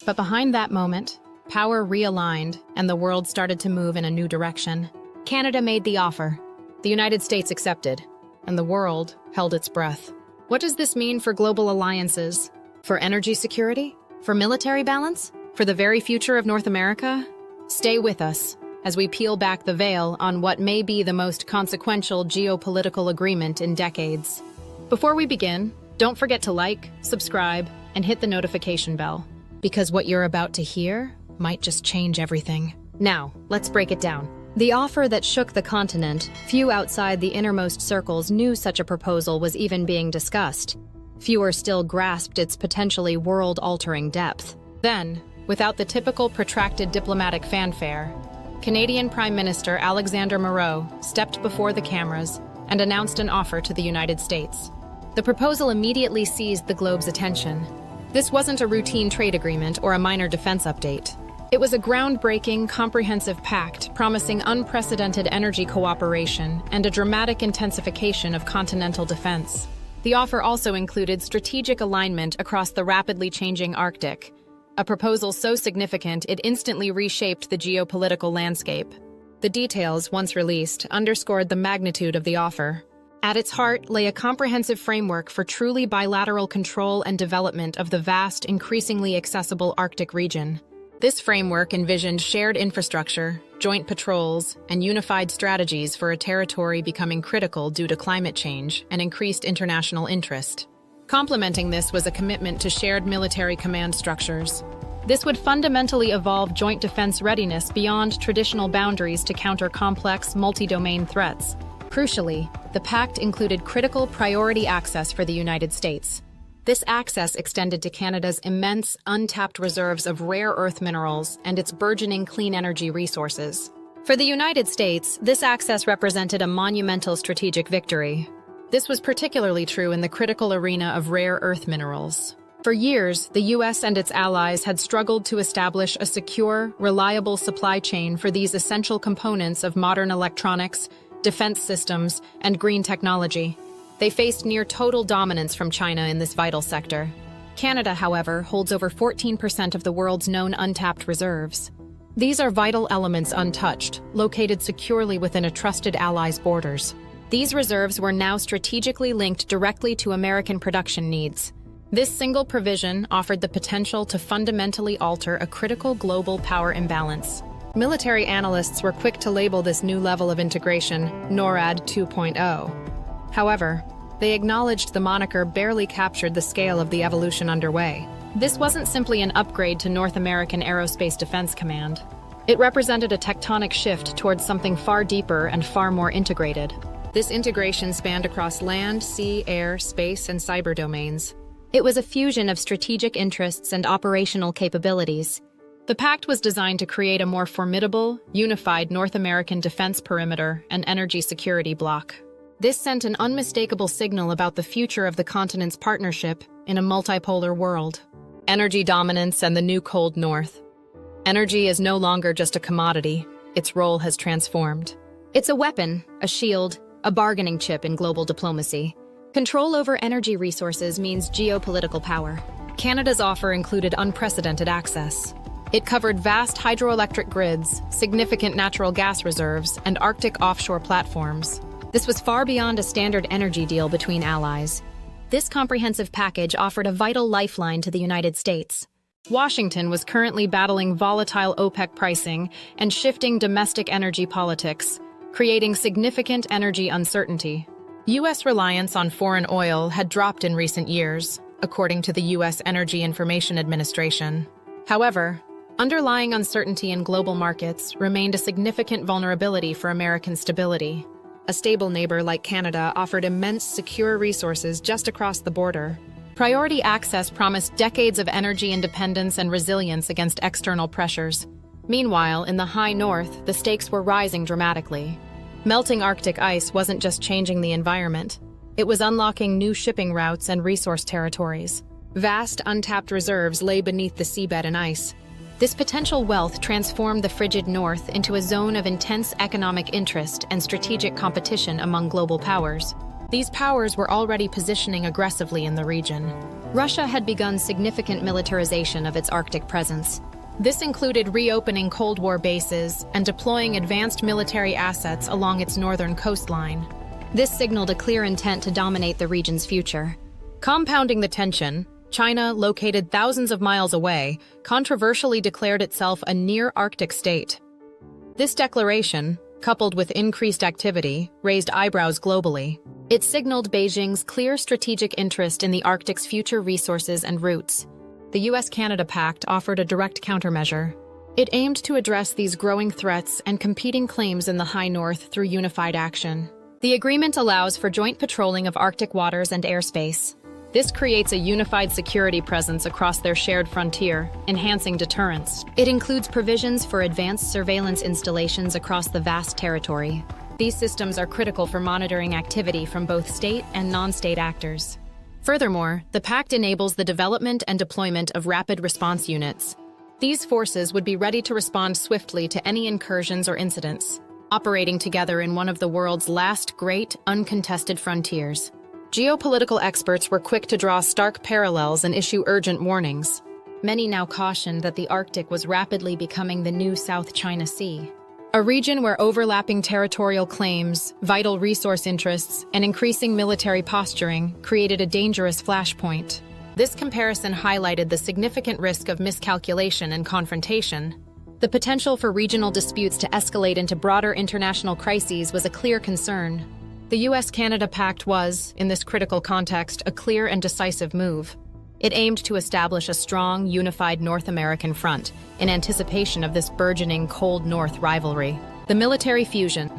But behind that moment, power realigned and the world started to move in a new direction. Canada made the offer. The United States accepted, and the world held its breath. What does this mean for global alliances? For energy security? For military balance? For the very future of North America? Stay with us as we peel back the veil on what may be the most consequential geopolitical agreement in decades. Before we begin, don't forget to like, subscribe, and hit the notification bell, because what you're about to hear might just change everything. Now, let's break it down. The offer that shook the continent, few outside the innermost circles knew such a proposal was even being discussed. Fewer still grasped its potentially world-altering depth. Then, without the typical protracted diplomatic fanfare, Canadian Prime Minister Alexander Moreau stepped before the cameras and announced an offer to the United States. The proposal immediately seized the globe's attention. This wasn't a routine trade agreement or a minor defense update. It was a groundbreaking, comprehensive pact promising unprecedented energy cooperation and a dramatic intensification of continental defense. The offer also included strategic alignment across the rapidly changing Arctic, a proposal so significant it instantly reshaped the geopolitical landscape. The details, once released, underscored the magnitude of the offer. At its heart lay a comprehensive framework for truly bilateral control and development of the vast, increasingly accessible Arctic region. This framework envisioned shared infrastructure, joint patrols, and unified strategies for a territory becoming critical due to climate change and increased international interest. Complementing this was a commitment to shared military command structures. This would fundamentally evolve joint defense readiness beyond traditional boundaries to counter complex, multi-domain threats. Crucially, the pact included critical priority access for the United States. This access extended to Canada's immense, untapped reserves of rare earth minerals and its burgeoning clean energy resources. For the United States, this access represented a monumental strategic victory. This was particularly true in the critical arena of rare earth minerals. For years, the U.S. and its allies had struggled to establish a secure, reliable supply chain for these essential components of modern electronics, defense systems, and green technology. They faced near total dominance from China in this vital sector. Canada, however, holds over 14% of the world's known untapped reserves. These are vital elements untouched, located securely within a trusted ally's borders. These reserves were now strategically linked directly to American production needs. This single provision offered the potential to fundamentally alter a critical global power imbalance. Military analysts were quick to label this new level of integration NORAD 2.0. However, they acknowledged the moniker barely captured the scale of the evolution underway. This wasn't simply an upgrade to North American Aerospace Defense Command. It represented a tectonic shift towards something far deeper and far more integrated. This integration spanned across land, sea, air, space, and cyber domains. It was a fusion of strategic interests and operational capabilities. The pact was designed to create a more formidable, unified North American defense perimeter and energy security bloc. This sent an unmistakable signal about the future of the continent's partnership in a multipolar world. Energy dominance and the new Cold North. Energy is no longer just a commodity. Its role has transformed. It's a weapon, a shield, a bargaining chip in global diplomacy. Control over energy resources means geopolitical power. Canada's offer included unprecedented access. It covered vast hydroelectric grids, significant natural gas reserves, and Arctic offshore platforms. This was far beyond a standard energy deal between allies. This comprehensive package offered a vital lifeline to the United States. Washington was currently battling volatile OPEC pricing and shifting domestic energy politics, creating significant energy uncertainty. U.S. reliance on foreign oil had dropped in recent years, according to the U.S. Energy Information Administration. However, underlying uncertainty in global markets remained a significant vulnerability for American stability. A stable neighbor like Canada offered immense secure resources just across the border. Priority access promised decades of energy independence and resilience against external pressures. Meanwhile, in the high north, the stakes were rising dramatically. Melting Arctic ice wasn't just changing the environment. It was unlocking new shipping routes and resource territories. Vast, untapped reserves lay beneath the seabed and ice. This potential wealth transformed the frigid north into a zone of intense economic interest and strategic competition among global powers. These powers were already positioning aggressively in the region. Russia had begun significant militarization of its Arctic presence. This included reopening Cold War bases and deploying advanced military assets along its northern coastline. This signaled a clear intent to dominate the region's future. Compounding the tension, China, located thousands of miles away, controversially declared itself a near-Arctic state. This declaration, coupled with increased activity, raised eyebrows globally. It signaled Beijing's clear strategic interest in the Arctic's future resources and routes. The US-Canada Pact offered a direct countermeasure. It aimed to address these growing threats and competing claims in the High North through unified action. The agreement allows for joint patrolling of Arctic waters and airspace. This creates a unified security presence across their shared frontier, enhancing deterrence. It includes provisions for advanced surveillance installations across the vast territory. These systems are critical for monitoring activity from both state and non-state actors. Furthermore, the pact enables the development and deployment of rapid response units. These forces would be ready to respond swiftly to any incursions or incidents, operating together in one of the world's last great, uncontested frontiers. Geopolitical experts were quick to draw stark parallels and issue urgent warnings. Many now cautioned that the Arctic was rapidly becoming the new South China Sea, a region where overlapping territorial claims, vital resource interests, and increasing military posturing created a dangerous flashpoint. This comparison highlighted the significant risk of miscalculation and confrontation. The potential for regional disputes to escalate into broader international crises was a clear concern. The US-Canada Pact was, in this critical context, a clear and decisive move. It aimed to establish a strong, unified North American front in anticipation of this burgeoning Cold North rivalry. The military fusion.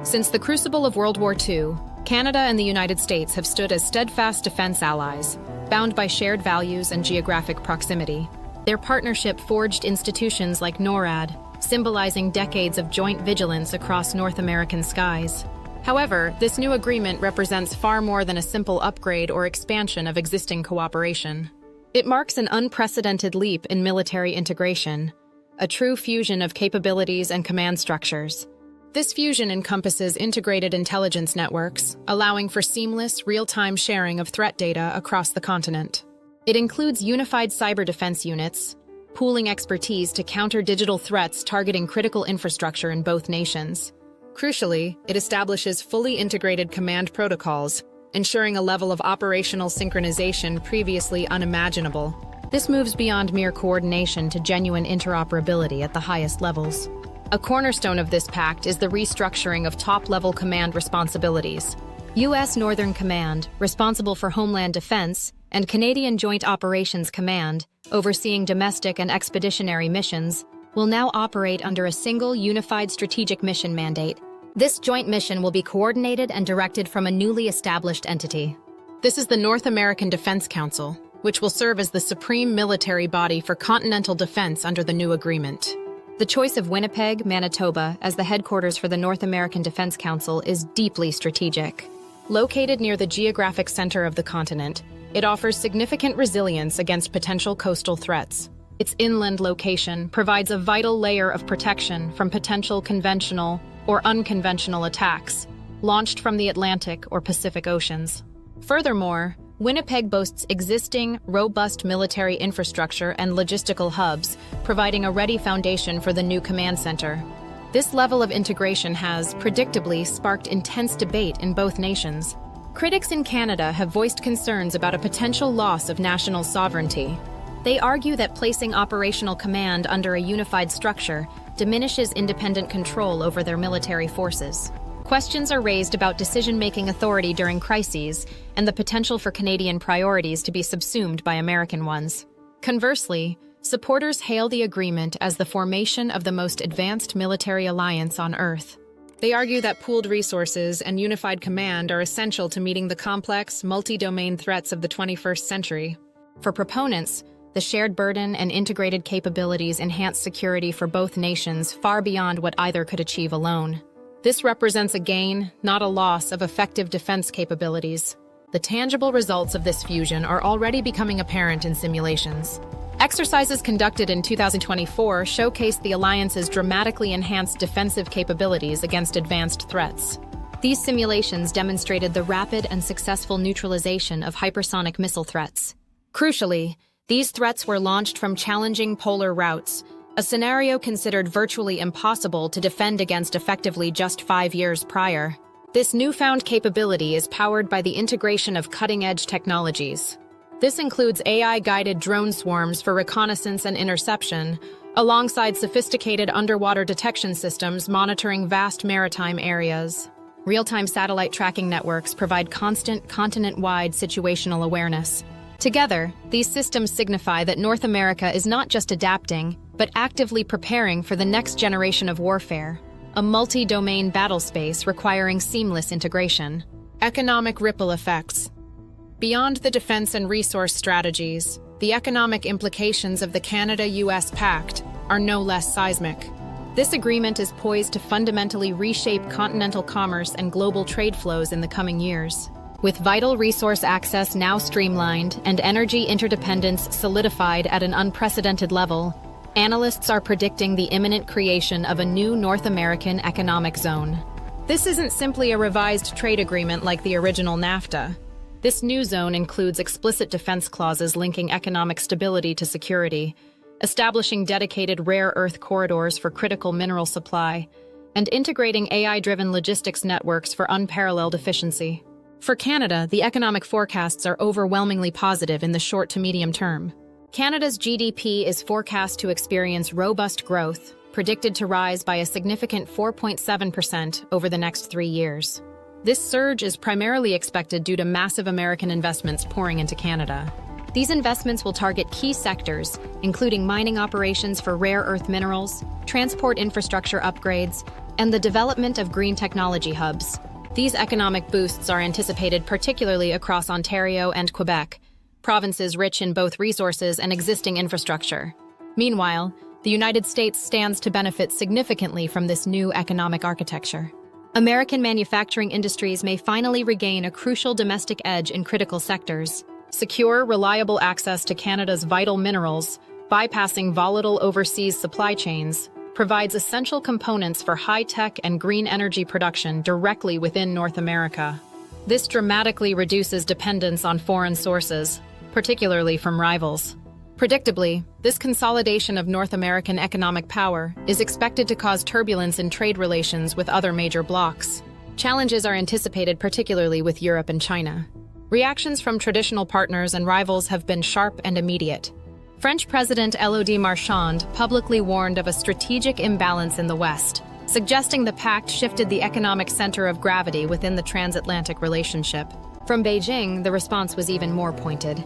Since the crucible of World War II, Canada and the United States have stood as steadfast defense allies, bound by shared values and geographic proximity. Their partnership forged institutions like NORAD, symbolizing decades of joint vigilance across North American skies. However, this new agreement represents far more than a simple upgrade or expansion of existing cooperation. It marks an unprecedented leap in military integration, a true fusion of capabilities and command structures. This fusion encompasses integrated intelligence networks, allowing for seamless, real-time sharing of threat data across the continent. It includes unified cyber defense units, pooling expertise to counter digital threats targeting critical infrastructure in both nations. Crucially, it establishes fully integrated command protocols, ensuring a level of operational synchronization previously unimaginable. This moves beyond mere coordination to genuine interoperability at the highest levels. A cornerstone of this pact is the restructuring of top-level command responsibilities. U.S. Northern Command, responsible for Homeland Defense, and Canadian Joint Operations Command, overseeing domestic and expeditionary missions, will now operate under a single unified strategic mission mandate. This joint mission will be coordinated and directed from a newly established entity. This is the North American Defense Council, which will serve as the supreme military body for continental defense under the new agreement. The choice of Winnipeg, Manitoba, as the headquarters for the North American Defense Council is deeply strategic. Located near the geographic center of the continent, it offers significant resilience against potential coastal threats. Its inland location provides a vital layer of protection from potential conventional or unconventional attacks, launched from the Atlantic or Pacific Oceans. Furthermore, Winnipeg boasts existing, robust military infrastructure and logistical hubs, providing a ready foundation for the new command center. This level of integration has, predictably, sparked intense debate in both nations. Critics in Canada have voiced concerns about a potential loss of national sovereignty. They argue that placing operational command under a unified structure diminishes independent control over their military forces. Questions are raised about decision-making authority during crises and the potential for Canadian priorities to be subsumed by American ones. Conversely, supporters hail the agreement as the formation of the most advanced military alliance on Earth. They argue that pooled resources and unified command are essential to meeting the complex, multi-domain threats of the 21st century. For proponents, the shared burden and integrated capabilities enhance security for both nations far beyond what either could achieve alone. This represents a gain, not a loss, of effective defense capabilities. The tangible results of this fusion are already becoming apparent in simulations. Exercises conducted in 2024 showcased the alliance's dramatically enhanced defensive capabilities against advanced threats. These simulations demonstrated the rapid and successful neutralization of hypersonic missile threats. Crucially, these threats were launched from challenging polar routes, a scenario considered virtually impossible to defend against effectively just 5 years prior. This newfound capability is powered by the integration of cutting-edge technologies. This includes AI-guided drone swarms for reconnaissance and interception, alongside sophisticated underwater detection systems monitoring vast maritime areas. Real-time satellite tracking networks provide constant, continent-wide situational awareness. Together, these systems signify that North America is not just adapting, but actively preparing for the next generation of warfare, a multi-domain battle space requiring seamless integration. Economic ripple effects. Beyond the defense and resource strategies, the economic implications of the Canada-US Pact are no less seismic. This agreement is poised to fundamentally reshape continental commerce and global trade flows in the coming years. With vital resource access now streamlined and energy interdependence solidified at an unprecedented level, analysts are predicting the imminent creation of a new North American economic zone. This isn't simply a revised trade agreement like the original NAFTA. This new zone includes explicit defense clauses linking economic stability to security, establishing dedicated rare earth corridors for critical mineral supply, and integrating AI-driven logistics networks for unparalleled efficiency. For Canada, the economic forecasts are overwhelmingly positive in the short to medium term. Canada's GDP is forecast to experience robust growth, predicted to rise by a significant 4.7% over the next 3 years. This surge is primarily expected due to massive American investments pouring into Canada. These investments will target key sectors, including mining operations for rare earth minerals, transport infrastructure upgrades, and the development of green technology hubs. These economic boosts are anticipated particularly across Ontario and Quebec, provinces rich in both resources and existing infrastructure. Meanwhile, the United States stands to benefit significantly from this new economic architecture. American manufacturing industries may finally regain a crucial domestic edge in critical sectors. Secure, reliable access to Canada's vital minerals, bypassing volatile overseas supply chains, provides essential components for high-tech and green energy production directly within North America. This dramatically reduces dependence on foreign sources, particularly from rivals. Predictably, this consolidation of North American economic power is expected to cause turbulence in trade relations with other major blocs. Challenges are anticipated particularly with Europe and China. Reactions from traditional partners and rivals have been sharp and immediate. French President Elodie Marchand publicly warned of a strategic imbalance in the West, suggesting the pact shifted the economic center of gravity within the transatlantic relationship. From Beijing, the response was even more pointed.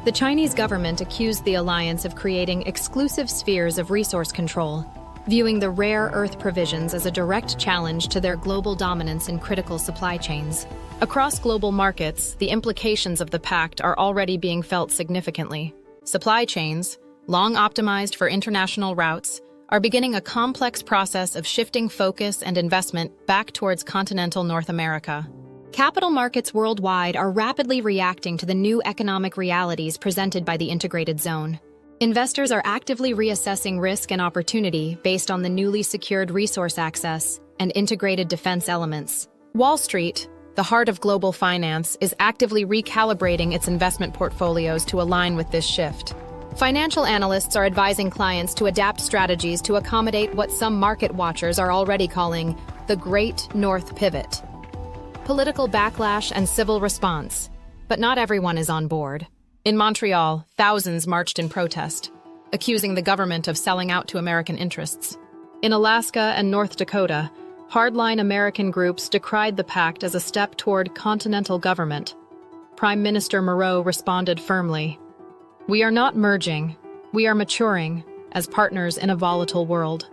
The Chinese government accused the alliance of creating exclusive spheres of resource control, viewing the rare earth provisions as a direct challenge to their global dominance in critical supply chains. Across global markets, the implications of the pact are already being felt significantly. Supply chains, long optimized for international routes, are beginning a complex process of shifting focus and investment back towards continental North America. Capital markets worldwide are rapidly reacting to the new economic realities presented by the integrated zone. Investors are actively reassessing risk and opportunity based on the newly secured resource access and integrated defense elements. Wall Street, the heart of global finance, is actively recalibrating its investment portfolios to align with this shift. Financial analysts are advising clients to adapt strategies to accommodate what some market watchers are already calling the Great North Pivot. Political backlash and civil response, but not everyone is on board. In Montreal, thousands marched in protest, accusing the government of selling out to American interests. In Alaska and North Dakota, hardline American groups decried the pact as a step toward continental government. Prime Minister Moreau responded firmly, "We are not merging, we are maturing as partners in a volatile world."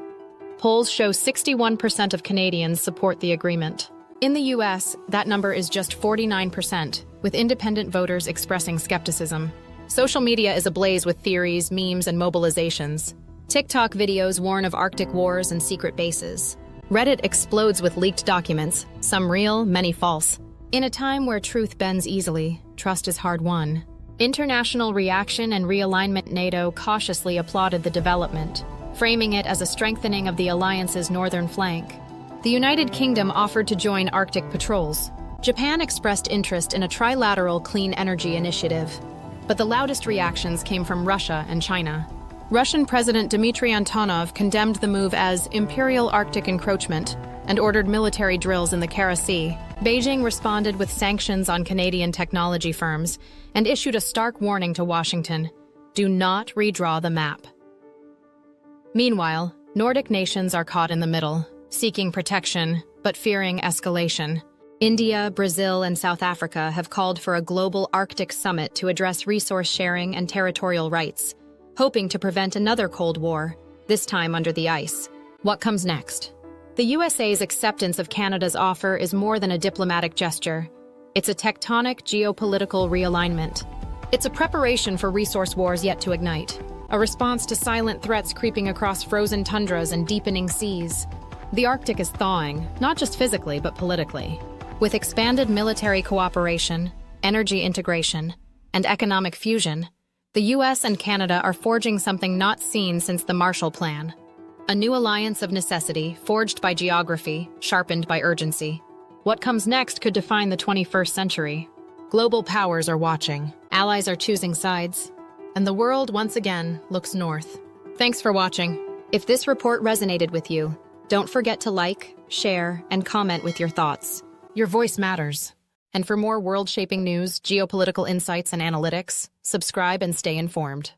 Polls show 61% of Canadians support the agreement. In the US, that number is just 49%, with independent voters expressing skepticism. Social media is ablaze with theories, memes, and mobilizations. TikTok videos warn of Arctic wars and secret bases. Reddit explodes with leaked documents, some real, many false. In a time where truth bends easily, trust is hard won. International reaction and realignment. NATO cautiously applauded the development, framing it as a strengthening of the alliance's northern flank. The United Kingdom offered to join Arctic patrols. Japan expressed interest in a trilateral clean energy initiative. But the loudest reactions came from Russia and China. Russian President Dmitry Antonov condemned the move as imperial Arctic encroachment and ordered military drills in the Kara Sea. Beijing responded with sanctions on Canadian technology firms and issued a stark warning to Washington: do not redraw the map. Meanwhile, Nordic nations are caught in the middle, seeking protection but fearing escalation. India, Brazil, and South Africa have called for a global Arctic summit to address resource sharing and territorial rights, hoping to prevent another Cold War, this time under the ice. What comes next? The USA's acceptance of Canada's offer is more than a diplomatic gesture. It's a tectonic geopolitical realignment. It's a preparation for resource wars yet to ignite, a response to silent threats creeping across frozen tundras and deepening seas. The Arctic is thawing, not just physically but politically. With expanded military cooperation, energy integration, and economic fusion, the US and Canada are forging something not seen since the Marshall Plan. A new alliance of necessity, forged by geography, sharpened by urgency. What comes next could define the 21st century. Global powers are watching, allies are choosing sides, and the world once again looks north. Thanks for watching. If this report resonated with you, don't forget to like, share, and comment with your thoughts. Your voice matters. And for more world-shaping news, geopolitical insights, and analytics, subscribe and stay informed.